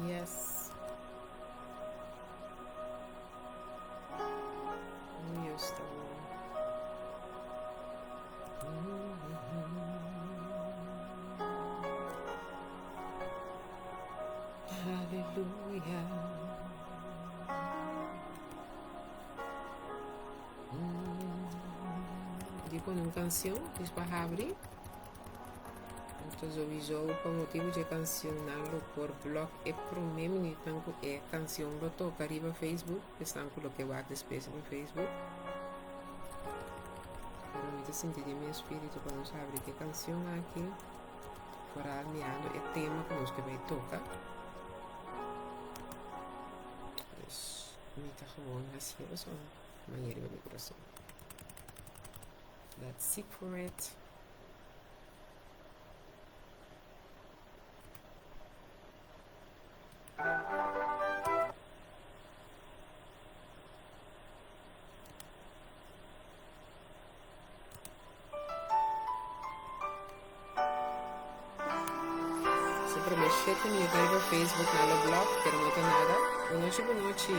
Yes. Aí eu estou. Aleluia. Digo uma canção, diz para abrir. Então, eu por motivo de canção por blog e por meme então é canção lo toca arriba Facebook, estão coloquei o space no Facebook. Pero me senti de meu espírito quando sabe que canção aqui fora almeado é tema que nós que vai tocar. Dus me tá gewoon ansioso, maneira do meu coração. Let's seek for it. Promexer que me veio no Facebook, no blog, pero não tem nada. Boa noite, boa noite.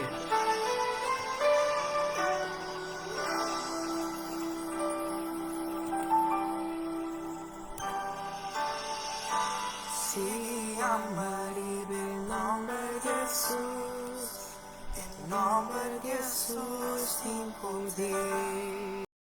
Se amar em nome de Jesus, em nome de Jesus tem poder.